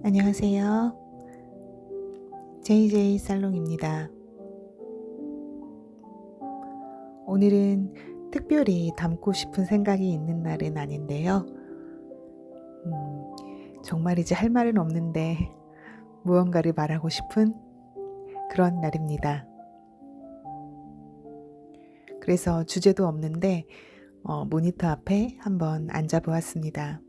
안녕하세요. JJ 살롱입니다. 오늘은 특별히 담고 싶은 생각이 있는 날은 아닌데요. 정말 이제 할 말은 없는데 무언가를 말하고 싶은 그런 날입니다. 그래서 주제도 없는데 모니터 앞에 한번 앉아 보았습니다.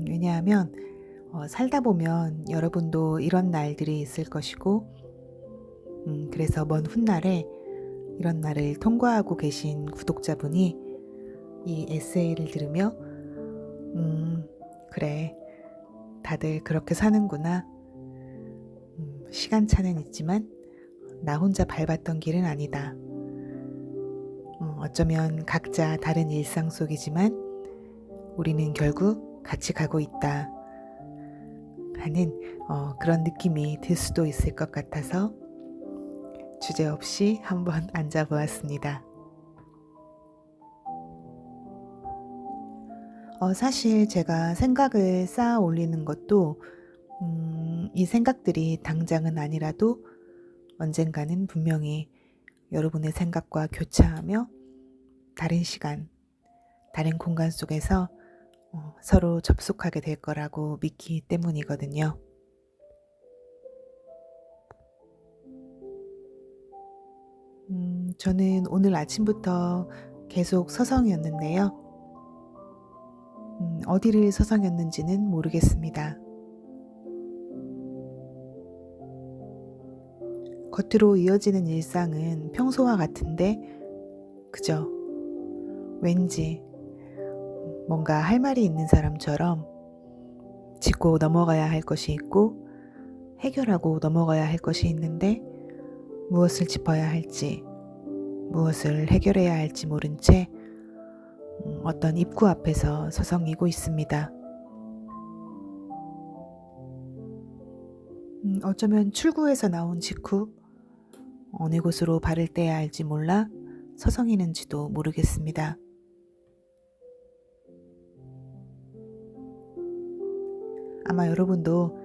왜냐하면 살다 보면 여러분도 이런 날들이 있을 것이고, 그래서 먼 훗날에 이런 날을 통과하고 계신 구독자분이 이 에세이를 들으며 그래, 다들 그렇게 사는구나. 시간차는 있지만 나 혼자 밟았던 길은 아니다. 어쩌면 각자 다른 일상 속이지만 우리는 결국 같이 가고 있다 하는 그런 느낌이 들 수도 있을 것 같아서 주제없이 한번 앉아보았습니다. 사실 제가 생각을 쌓아 올리는 것도 이 생각들이 당장은 아니라도 언젠가는 분명히 여러분의 생각과 교차하며 다른 시간, 다른 공간 속에서 서로 접속하게 될 거라고 믿기 때문이거든요. 저는 오늘 아침부터 계속 서성이었는데요. 어디를 서성였는지는 모르겠습니다. 겉으로 이어지는 일상은 평소와 같은데 그저 왠지 뭔가 할 말이 있는 사람처럼 짚고 넘어가야 할 것이 있고 해결하고 넘어가야 할 것이 있는데 무엇을 짚어야 할지, 무엇을 해결해야 할지 모른 채 어떤 입구 앞에서 서성이고 있습니다. 어쩌면 출구에서 나온 직후 어느 곳으로 발을 떼야 할지 몰라 서성이는지도 모르겠습니다. 아마 여러분도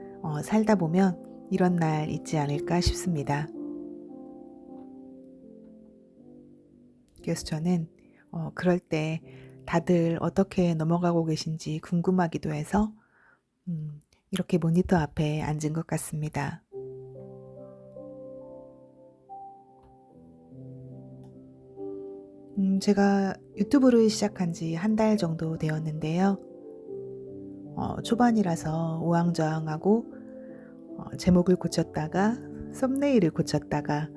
살다 보면 이런 날 있지 않을까 싶습니다. 그래서 저는 그럴 때 다들 어떻게 넘어가고 계신지 궁금하기도 해서 이렇게 모니터 앞에 앉은 것 같습니다. 제가 유튜브를 시작한 지 한 달 정도 되었는데요. 초반이라서 우왕좌왕하고 제목을 고쳤다가 썸네일을 고쳤다가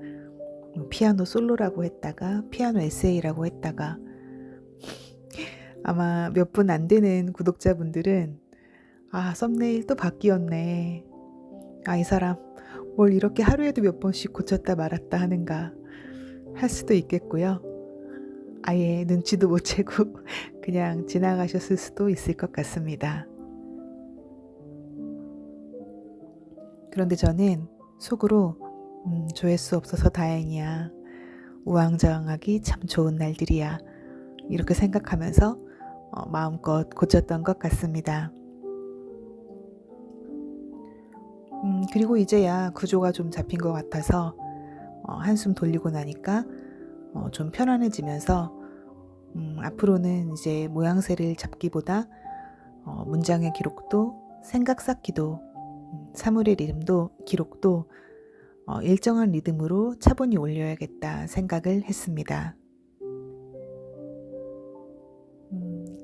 피아노 솔로라고 했다가 피아노 에세이라고 했다가 아마 몇 분 안 되는 구독자분들은 썸네일 또 바뀌었네. 이 사람 뭘 이렇게 하루에도 몇 번씩 고쳤다 말았다 하는가 할 수도 있겠고요. 아예 눈치도 못 채고 그냥 지나가셨을 수도 있을 것 같습니다. 그런데 저는 속으로 조회수 없어서 다행이야. 우왕좌왕하기 참 좋은 날들이야. 이렇게 생각하면서 마음껏 고쳤던 것 같습니다. 그리고 이제야 구조가 좀 잡힌 것 같아서 한숨 돌리고 나니까 좀 편안해지면서 앞으로는 이제 모양새를 잡기보다 문장의 기록도 생각 쌓기도 사물의 이름도 기록도 일정한 리듬으로 차분히 올려야겠다 생각을 했습니다.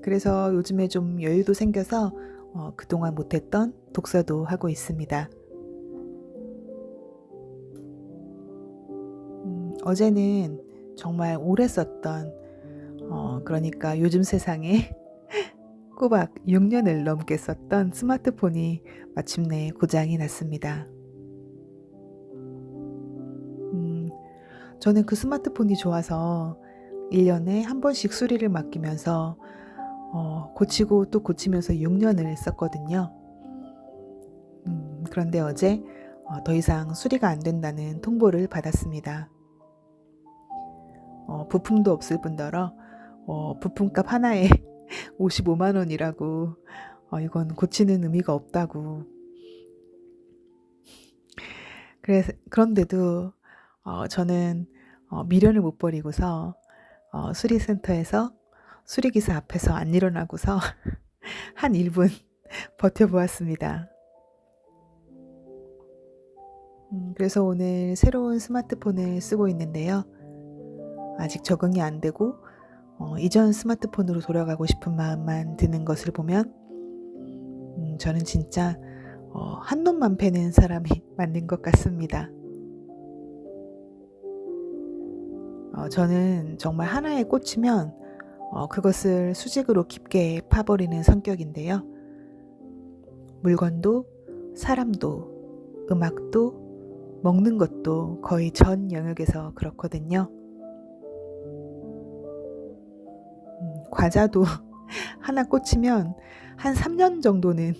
그래서 요즘에 좀 여유도 생겨서 그동안 못했던 독서도 하고 있습니다. 어제는 정말 오래 썼던 그러니까 요즘 세상에 꼬박 6년을 넘게 썼던 스마트폰이 마침내 고장이 났습니다. 저는 그 스마트폰이 좋아서 1년에 한 번씩 수리를 맡기면서 고치고 또 고치면서 6년을 썼거든요. 그런데 어제 더 이상 수리가 안 된다는 통보를 받았습니다. 부품도 없을 뿐더러 부품값 하나에 55만 원이라고 이건 고치는 의미가 없다고. 그런데도 저는 미련을 못 버리고서 수리센터에서 수리기사 앞에서 안 일어나고서 한 1분 버텨보았습니다. 그래서 오늘 새로운 스마트폰을 쓰고 있는데요. 아직 적응이 안 되고 이전 스마트폰으로 돌아가고 싶은 마음만 드는 것을 보면 저는 진짜 한 놈만 패는 사람이 맞는 것 같습니다. 저는 정말 하나에 꽂히면 그것을 수직으로 깊게 파버리는 성격인데요. 물건도, 사람도, 음악도, 먹는 것도 거의 전 영역에서 그렇거든요. 과자도 하나 꽂히면 한 3년 정도는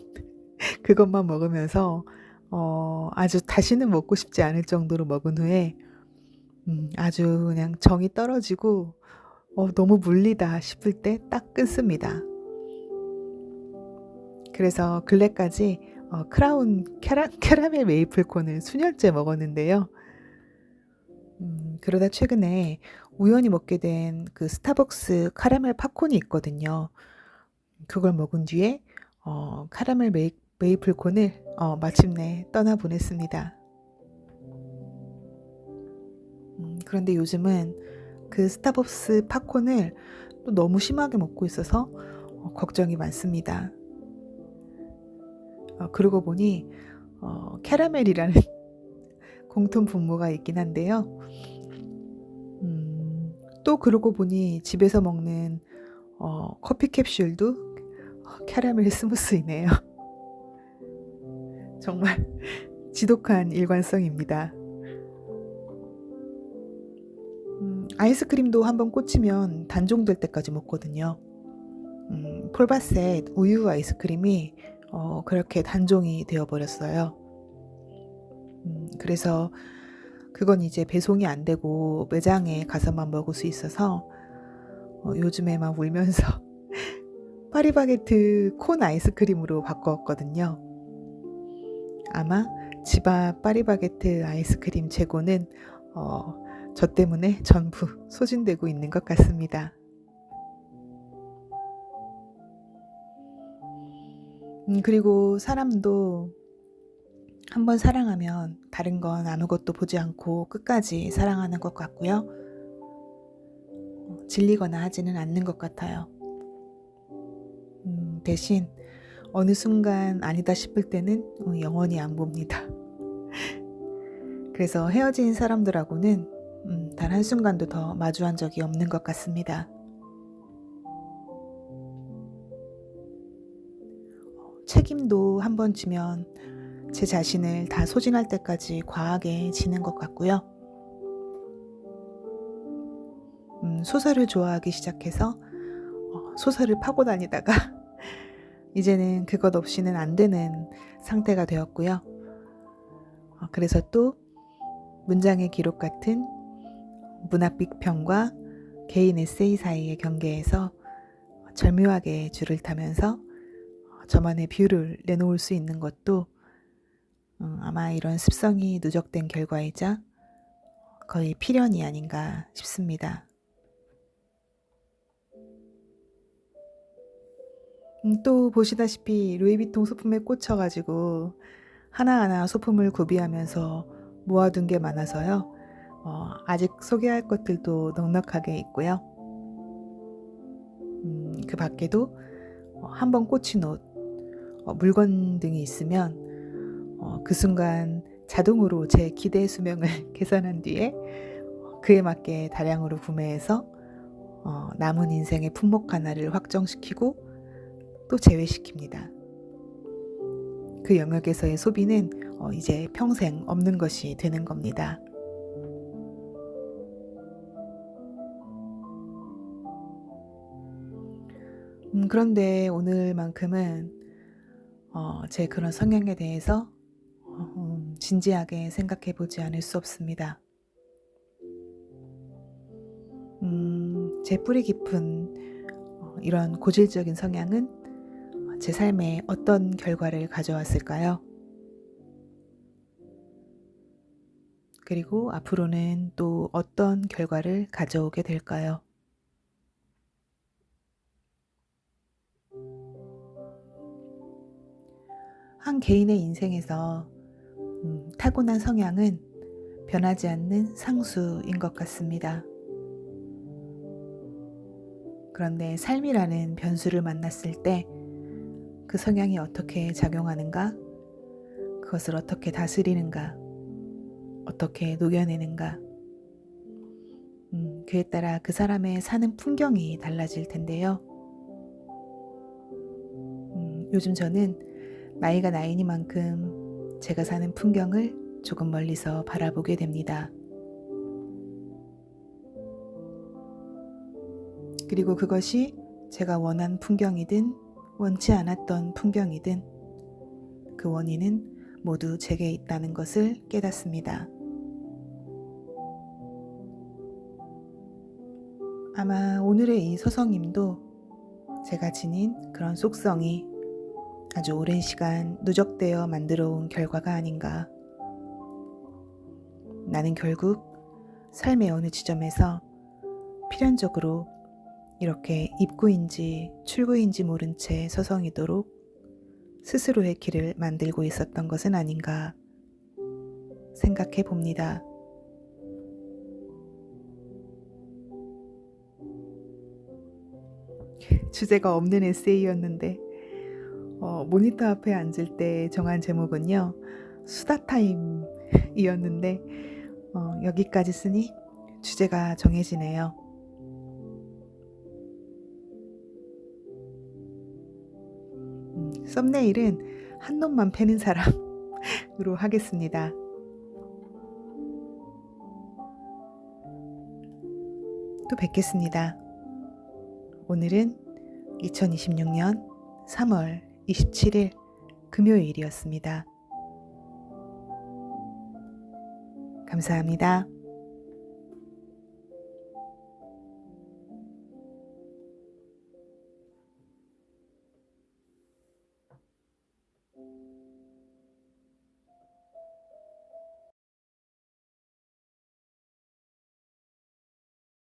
그것만 먹으면서 아주 다시는 먹고 싶지 않을 정도로 먹은 후에 아주 그냥 정이 떨어지고 너무 물리다 싶을 때 딱 끊습니다. 그래서 근래까지 크라운 캐러멜 메이플콘을 수년째 먹었는데요. 그러다 최근에 우연히 먹게 된 그 스타벅스 카라멜 팝콘이 있거든요. 그걸 먹은 뒤에 카라멜 메이플콘을 마침내 떠나보냈습니다. 그런데 요즘은 그 스타벅스 팝콘을 또 너무 심하게 먹고 있어서 걱정이 많습니다. 그러고 보니 캐러멜이라는 공통 분모가 있긴 한데요. 또 그러고 보니 집에서 먹는 커피 캡슐도 캐러멜 스무스이네요. 정말 지독한 일관성입니다. 아이스크림도 한번 꽂히면 단종될 때까지 먹거든요. 폴바셋 우유 아이스크림이 그렇게 단종이 되어버렸어요. 그래서 그건 이제 배송이 안 되고 매장에 가서만 먹을 수 있어서 요즘에 막 울면서 파리바게트 콘 아이스크림으로 바꿨거든요. 아마 집 앞 파리바게트 아이스크림 재고는 저 때문에 전부 소진되고 있는 것 같습니다. 그리고 사람도 한번 사랑하면 다른 건 아무것도 보지 않고 끝까지 사랑하는 것 같고요. 질리거나 하지는 않는 것 같아요. 대신 어느 순간 아니다 싶을 때는 영원히 안 봅니다. 그래서 헤어진 사람들하고는 단 한순간도 더 마주한 적이 없는 것 같습니다. 책임도 한번 지면 제 자신을 다 소진할 때까지 과하게 지는 것 같고요. 소설을 좋아하기 시작해서 소설을 파고 다니다가 이제는 그것 없이는 안 되는 상태가 되었고요. 그래서 또 문장의 기록 같은 문학 비평과 개인 에세이 사이의 경계에서 절묘하게 줄을 타면서 저만의 뷰를 내놓을 수 있는 것도 아마 이런 습성이 누적된 결과이자 거의 필연이 아닌가 싶습니다. 또 보시다시피 루이비통 소품에 꽂혀가지고 하나하나 소품을 구비하면서 모아둔 게 많아서요. 아직 소개할 것들도 넉넉하게 있고요. 그 밖에도 한번 꽂힌 옷, 물건 등이 있으면 그 순간 자동으로 제 기대 수명을 계산한 뒤에 그에 맞게 다량으로 구매해서 남은 인생의 품목 하나를 확정시키고 또 제외시킵니다. 그 영역에서의 소비는 이제 평생 없는 것이 되는 겁니다. 그런데 오늘만큼은 제 그런 성향에 대해서 진지하게 생각해 보지 않을 수 없습니다. 제 뿌리 깊은 이런 고질적인 성향은 제 삶에 어떤 결과를 가져왔을까요? 그리고 앞으로는 또 어떤 결과를 가져오게 될까요? 한 개인의 인생에서 타고난 성향은 변하지 않는 상수인 것 같습니다. 그런데 삶이라는 변수를 만났을 때 그 성향이 어떻게 작용하는가? 그것을 어떻게 다스리는가? 어떻게 녹여내는가? 그에 따라 그 사람의 사는 풍경이 달라질 텐데요. 요즘 저는 나이가 나이니만큼 제가 사는 풍경을 조금 멀리서 바라보게 됩니다. 그리고 그것이 제가 원한 풍경이든 원치 않았던 풍경이든 그 원인은 모두 제게 있다는 것을 깨닫습니다. 아마 오늘의 이 서성임도 제가 지닌 그런 속성이 아주 오랜 시간 누적되어 만들어 온 결과가 아닌가. 나는 결국 삶의 어느 지점에서 필연적으로 이렇게 입구인지 출구인지 모른 채 서성이도록 스스로의 길을 만들고 있었던 것은 아닌가 생각해 봅니다. 주제가 없는 에세이였는데 모니터 앞에 앉을 때 정한 제목은요. 수다 타임이었는데 여기까지 쓰니 주제가 정해지네요. 썸네일은 한 놈만 패는 사람으로 하겠습니다. 또 뵙겠습니다. 오늘은 2026년 3월 27일 금요일이었습니다. 감사합니다.